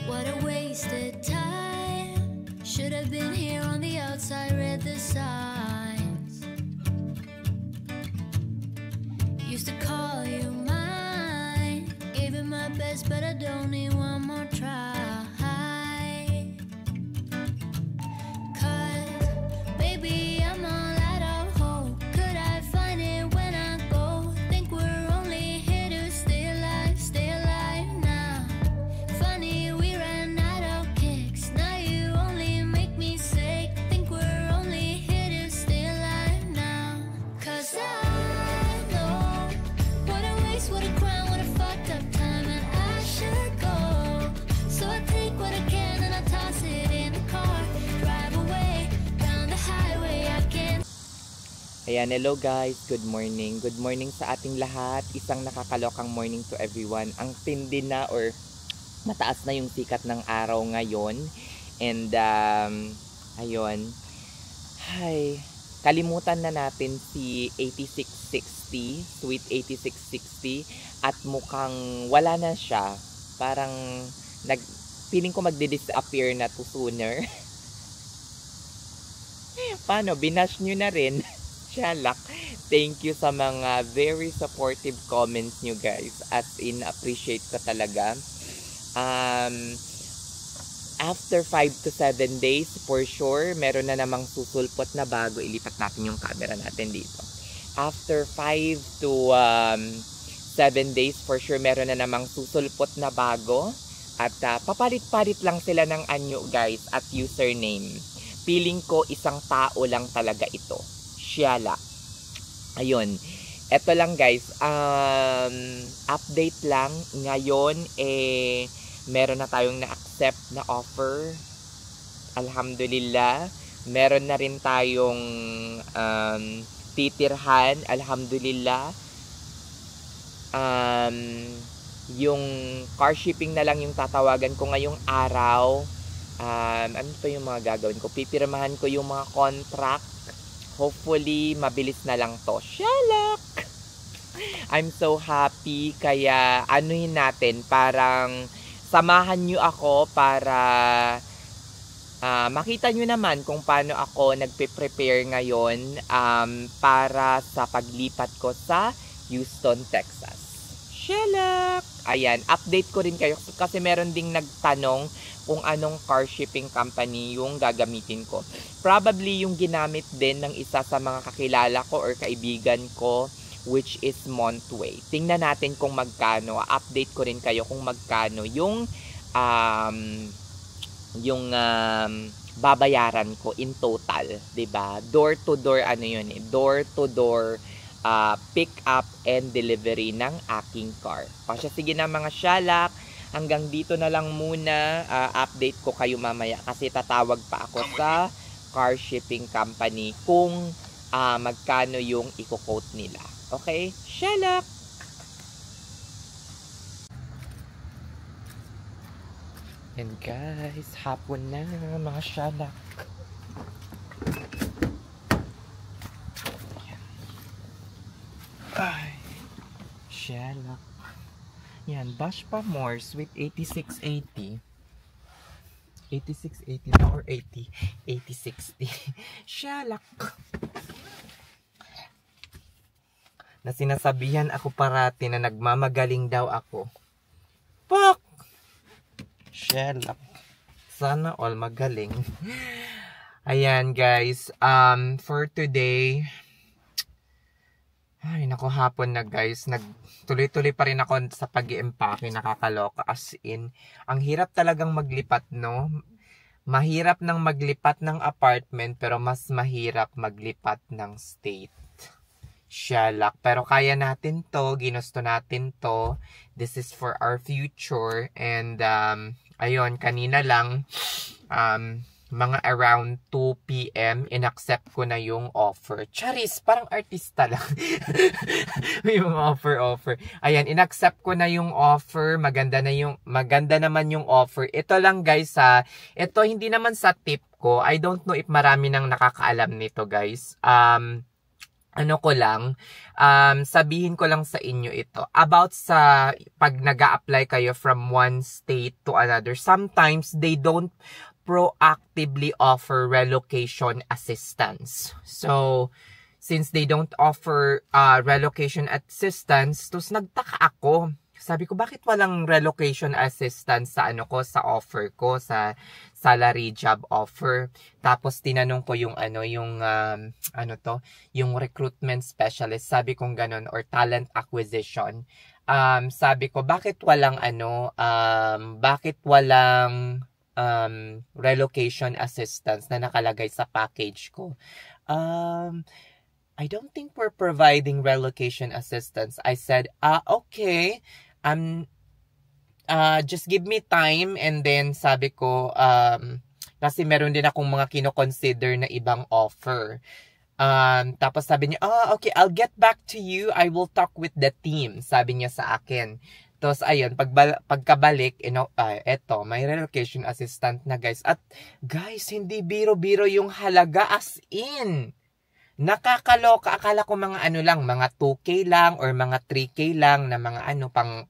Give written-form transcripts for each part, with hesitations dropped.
What a wasted time. Should have been here on the outside, read the signs. Used to call you mine. Gave it my best, but I don't need one more try. Ayan, hello guys, good morning. Good morning sa ating lahat. Isang nakakalokang morning to everyone. Ang tindi na or mataas na yung sikat ng araw ngayon. And ayun. Hi. Kalimutan na natin si 8660, Sweet 8660 at mukhang wala na siya. Parang feeling ko magdi-disappear na to sooner. Paano? Binash nyo na rin. Shalak. Thank you sa mga very supportive comments nyo guys. As in, appreciate ko talaga. After 5 to 7 days, for sure, meron na namang susulpot na bago. Ilipat natin yung camera natin dito. After 5 to 7 days, for sure, meron na namang susulpot na bago. At papalit-palit lang sila ng anyo guys at username. Feeling ko isang tao lang talaga ito. Siyala. Ayun. Ito lang guys. Update lang. Ngayon, meron na tayong na-accept na offer. Alhamdulillah. Meron na rin tayong titirhan. Alhamdulillah. Yung car shipping na lang yung tatawagan ko ngayong araw. Ano pa yung mga gagawin ko? Pipirmahan ko yung mga contract. Hopefully, mabilis na lang to. Shalak! I'm so happy. Kaya, anuhin natin. Parang, samahan nyo ako para makita nyo naman kung paano ako nagpe-prepare ngayon para sa paglipat ko sa Houston, Texas. Shalak! Ayan, update ko rin kayo kasi meron ding nagtanong kung anong car shipping company yung gagamitin ko. Probably yung ginamit din ng isa sa mga kakilala ko or kaibigan ko, which is Montway. Tingnan natin kung magkano. Update ko rin kayo kung magkano yung babayaran ko in total, 'di ba? Door to door ano 'yun eh. Door to door pick up and delivery ng aking car. Pasya sige na mga shalak. Hanggang dito na lang muna. Update ko kayo mamaya kasi tatawag pa ako sa car shipping company kung magkano yung i-quote nila. Okay? Shalak! And guys, hapon na mga shalak. Ay, shalak. Yan, Bash pa more, Sweet 8680. 8680 na or 8060. Shalak. Na sinasabihan ako parati na nagmamagaling daw ako. Pak! Shalak. Sana all magaling. Ayan guys, for today, ay nako hapon na guys, tuloy-tuloy pa rin ako sa pag-i-empake, nakakaloka as in. Ang hirap talagang maglipat, no? Mahirap nang maglipat ng apartment pero mas mahirap maglipat ng state. Shalak. Pero kaya natin to, ginusto natin to. This is for our future. And ayun, kanina lang mga around 2 p.m. in-accept ko na yung offer. Charis, parang artista lang. May mga offer. Ayan, in-accept ko na yung offer. Maganda naman yung offer. Ito lang guys ito hindi naman sa tip ko. I don't know if marami nang nakakaalam nito guys. ano ko lang, sabihin ko lang sa inyo ito. About sa pag nag-a-apply kayo from one state to another, sometimes they don't proactively offer relocation assistance. So, since they don't offer relocation assistance, tapos nagtaka ako. Sabi ko, bakit walang relocation assistance sa ano ko, sa offer ko, sa salary job offer? Tapos tinanong ko yung yung recruitment specialist, sabi kong ganun, or talent acquisition. Sabi ko, bakit walang relocation assistance na nakalagay sa package ko? I don't think we're providing relocation assistance. I said, okay. Just give me time, and then sabi ko, kasi meron din akong mga kino-consider na ibang offer. Tapos sabi niya, okay, I'll get back to you. I will talk with the team, sabi niya sa akin. Tapos ayun, pagkabalik, eto, may relocation assistant na guys. At guys, hindi biro-biro yung halaga, as in. Nakakaloka, akala ko mga mga 2K lang or mga 3K lang na mga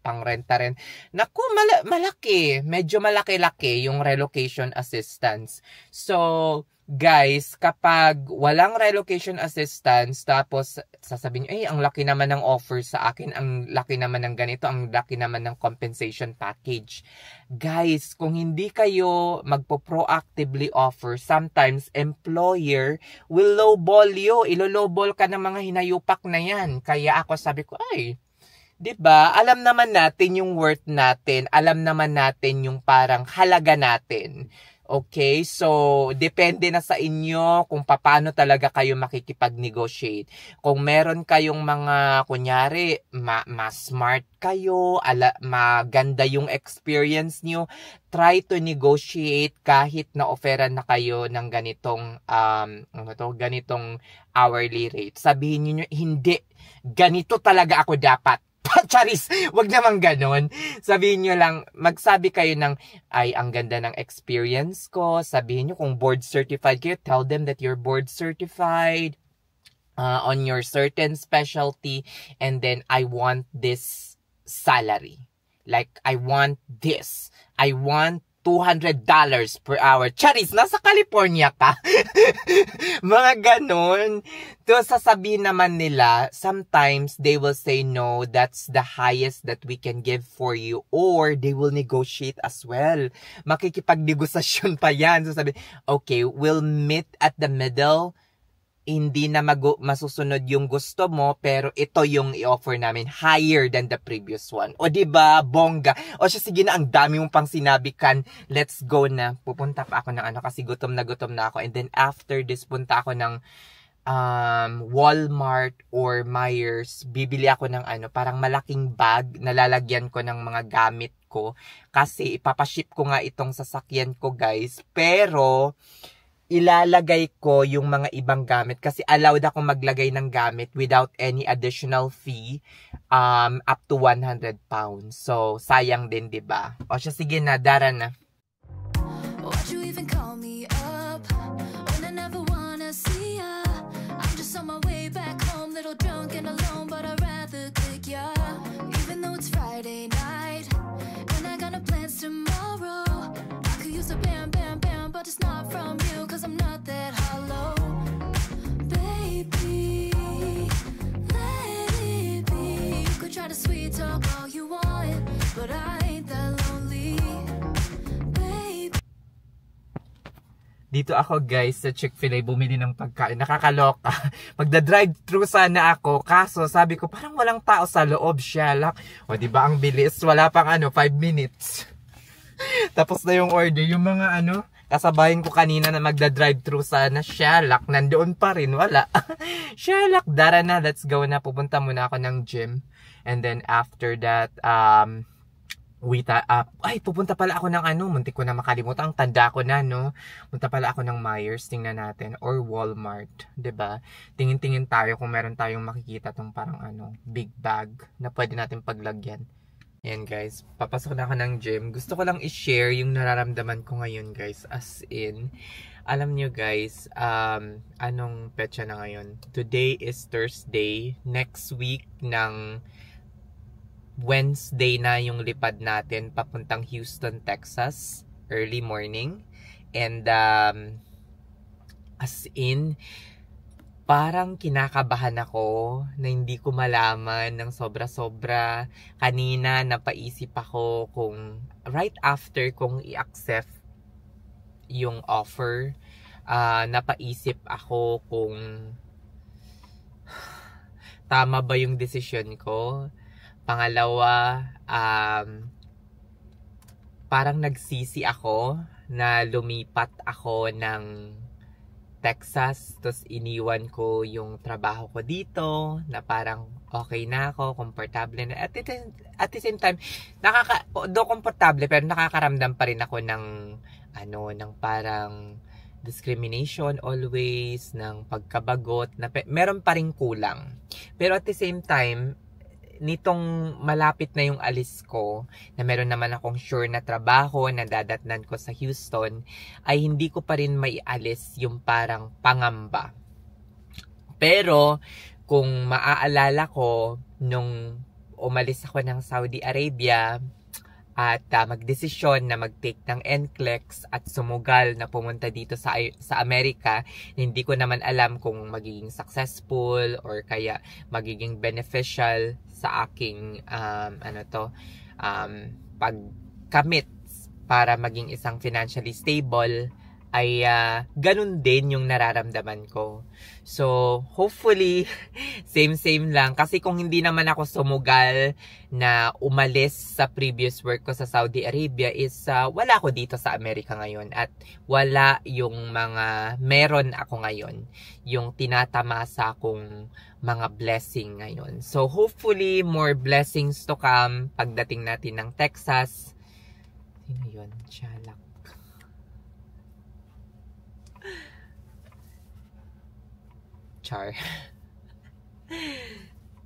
pang renta rin. Naku, malaki, medyo malaki-laki yung relocation assistance. So, guys, kapag walang relocation assistance, tapos sasabihin niyo, ang laki naman ng offer sa akin, ang laki naman ng ganito, ang laki naman ng compensation package. Guys, kung hindi kayo magpo-proactively offer, sometimes employer will lowball you. Ilo-lowball ka ng mga hinayupak na yan. Kaya ako sabi ko, 'di ba? Alam naman natin yung worth natin. Alam naman natin yung parang halaga natin. Okay, so depende na sa inyo kung paano talaga kayo makikipag-negotiate. Kung meron kayong mga, kunyari, mas smart kayo, maganda yung experience nyo, try to negotiate kahit na offeran na kayo ng ganitong hourly rate. Sabihin niyo, hindi, ganito talaga ako dapat. Charis, wag naman ganon. Sabihin nyo lang, magsabi kayo ng, ang ganda ng experience ko. Sabihin nyo kung board certified kayo, tell them that you're board certified on your certain specialty, and then I want this salary. Like, I want this. I want $200 per hour. Charis, nasa California ka? Mga ganon. To sasabihin naman nila, sometimes they will say no, that's the highest that we can give for you, or they will negotiate as well. Makikipag-negosasyon pa yan. So sabi, okay, we'll meet at the middle. Hindi na masusunod yung gusto mo, pero ito yung i-offer namin, higher than the previous one. O diba, bongga. O siya, sige na, ang dami mong pang sinabi kan, let's go na. Pupunta pa ako ng kasi gutom na ako. And then after this, punta ako ng Walmart or Myers. Bibili ako ng parang malaking bag na lalagyan ko ng mga gamit ko. Kasi ipapaship ko nga itong sasakyan ko, guys. Pero ilalagay ko yung mga ibang gamit kasi allowed ako maglagay ng gamit without any additional fee up to 100 pounds. So, sayang din, diba? O siya, sige na, dara na. Why'd you even call me up when I never wanna see ya? I'm just on my way back home, little drunk and alone, but I'd rather kick ya. Even though it's Friday night and I got no plans tomorrow, I could use a bam, bam, bam, but it's not from you, cause I'm not that hollow. Baby, let it be. You could try to sweet talk all you want, but I ain't that lonely. Dito ako, guys, sa Chick-fil-A bumili ng pagkain. Nakakaloka. Magda-drive-thru sana ako. Kaso sabi ko, parang walang tao sa loob, syalak. O diba ang bilis? Wala pang 5 minutes. Tapos na yung order. Yung mga kasabahin ko kanina na magda-drive-thru sana, syalak. Nandoon pa rin, wala. Syalak, dara na. Let's go na. Pupunta muna ako ng gym. And then after that, pupunta pala ako ng muntik ko na makalimutan, ang tanda ko na, no? Punta pala ako ng Myers, tingnan natin, or Walmart, 'di ba? Tingin-tingin tayo kung meron tayong makikita tong parang big bag na pwede natin paglagyan. Ayan, guys, papasok na ako ng gym. Gusto ko lang i-share yung nararamdaman ko ngayon, guys, as in Alam nyo guys, anong petsa na ngayon? Today is Thursday. Next week ng Wednesday na yung lipad natin papuntang Houston, Texas. Early morning. And as in, parang kinakabahan ako na hindi ko malaman ng sobra-sobra. Kanina napaisip ako kung right after kong i-accept yung offer, napaisip ako kung tama ba yung decision ko. Pangalawa, parang nagsisi ako na lumipat ako ng Texas, tapos iniwan ko yung trabaho ko dito, na parang okay na ako, komportable na. At the same time, do komportable, pero nakakaramdam pa rin ako ng ng parang discrimination always, ng pagkabagot, na meron pa rin kulang. Pero at the same time, nitong malapit na yung alis ko, na meron naman akong sure na trabaho na dadatnan ko sa Houston, ay hindi ko pa rin maialis yung parang pangamba. Pero, kung maaalala ko, nung umalis ako ng Saudi Arabia, at magdesisyon na mag-take ng NCLEX at sumugal na pumunta dito sa Amerika, hindi ko naman alam kung magiging successful or kaya magiging beneficial sa aking pagkamit para maging isang financially stable, ay ganun din yung nararamdaman ko. So, hopefully, same lang. Kasi kung hindi naman ako sumugal na umalis sa previous work ko sa Saudi Arabia, is wala ako dito sa Amerika ngayon. At wala yung mga meron ako ngayon. Yung tinatamasa kong mga blessing ngayon. So, hopefully, more blessings to come pagdating natin ng Texas. Sino yun? Chalak. Char.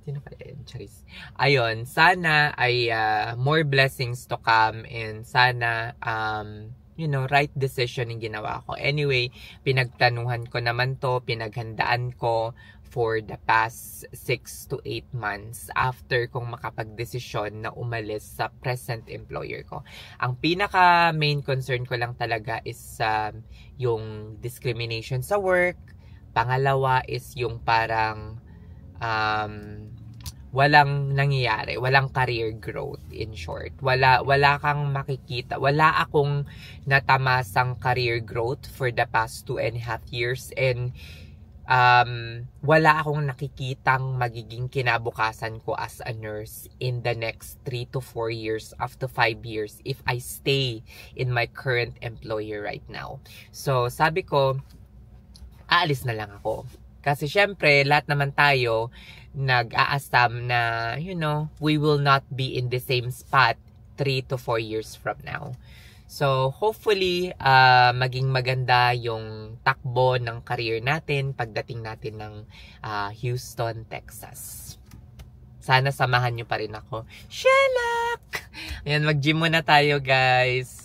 Sino kaya yun? Charis. Ayun, sana ay more blessings to come, and sana right decision yung ginawa ko. Anyway, pinagtanuhan ko naman to, pinaghandaan ko for the past 6 to 8 months after kong makapagdesisyon na umalis sa present employer ko. Ang pinaka main concern ko lang talaga is yung discrimination sa work. Pangalawa is yung parang walang nangyayari, walang career growth, in short. Wala kang makikita, wala akong natamasang career growth for the past 2.5 years, and wala akong nakikitang magiging kinabukasan ko as a nurse in the next 3 to 4 years, up to 5 years, if I stay in my current employer right now. So, sabi ko, aalis na lang ako. Kasi syempre, lahat naman tayo nag-aasam na, we will not be in the same spot 3 to 4 years from now. So, hopefully, maging maganda yung takbo ng career natin pagdating natin ng Houston, Texas. Sana samahan nyo pa rin ako. Shelak! Ayan, mag-gym muna tayo, guys.